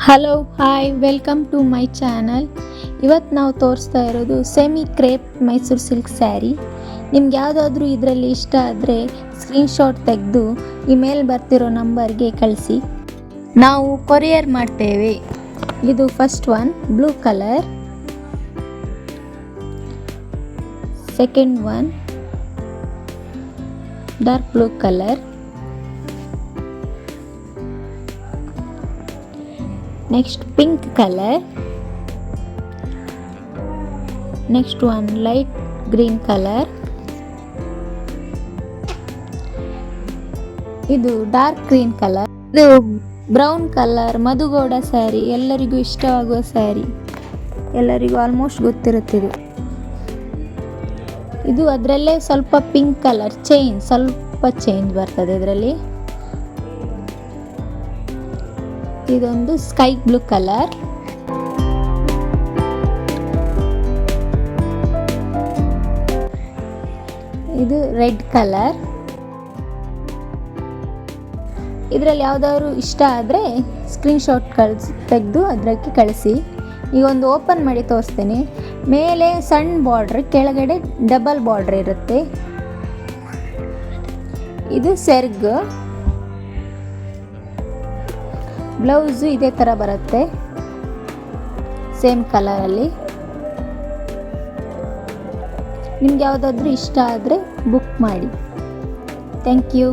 Hello hi welcome to my channel. ಇವತ್ತು ನಾವು ತೋರಿಸ್ತಾ ಇರೋದು semi crepe Mysore silk sari. ನಿಮ್ಗೆ ಯಾವುದಾದ್ರೂ ಇದರಲ್ಲಿ ಇಷ್ಟ ಆದರೆ ಸ್ಕ್ರೀನ್ಶಾಟ್ ತೆಗೆದು ಈ ಮೇಲೆ ಬರ್ತಿರೋ ನಂಬರ್ಗೆ ಕಳಿಸಿ, ನಾವು ಕೊರಿಯರ್ ಮಾಡ್ತೇವೆ. ಇದು first one blue colour, second one dark blue colour, next pink color, next one light green color, ಇದು ಡಾರ್ಕ್ ಗ್ರೀನ್ ಕಲರ್, ಇದು ಬ್ರೌನ್ ಕಲರ್ ಮಧುಗೌಡ ಸ್ಯಾರಿ. ಎಲ್ಲರಿಗೂ ಇಷ್ಟವಾಗುವ ಸ್ಯಾರಿ, ಎಲ್ಲರಿಗೂ ಆಲ್ಮೋಸ್ಟ್ ಗೊತ್ತಿರುತ್ತಿದೆ. ಇದು ಅದರಲ್ಲೇ ಸ್ವಲ್ಪ ಪಿಂಕ್ ಕಲರ್ ಸ್ವಲ್ಪ ಚೇಂಜ್ ಬರ್ತದೆ ಇದರಲ್ಲಿ. ಇದೊಂದು ಸ್ಕೈ ಬ್ಲೂ ಕಲರ್, ಇದು ರೆಡ್ ಕಲರ್. ಇದರಲ್ಲಿ ಯಾವುದಾದ್ರು ಇಷ್ಟ ಆದರೆ ಸ್ಕ್ರೀನ್ಶಾಟ್ ತೆಗೆದು ಅದಕ್ಕೆ ಕಳಿಸಿ. ಈಗ ಒಂದು ಓಪನ್ ಮಾಡಿ ತೋರಿಸ್ತೀನಿ. ಮೇಲೆ ಸಣ್ಣ ಬಾರ್ಡ್ರ್, ಕೆಳಗಡೆ ಡಬಲ್ ಬಾರ್ಡ್ರ್ ಇರುತ್ತೆ. ಇದು ಸೆರ್ಗ್. ಬ್ಲೌಸು ಇದೇ ಥರ ಬರುತ್ತೆ, ಸೇಮ್ ಕಲರಲ್ಲಿ. ನಿಮ್ಗೆ ಯಾವುದಾದ್ರೂ ಇಷ್ಟ ಆದರೆ ಬುಕ್ ಮಾಡಿ. Thank you.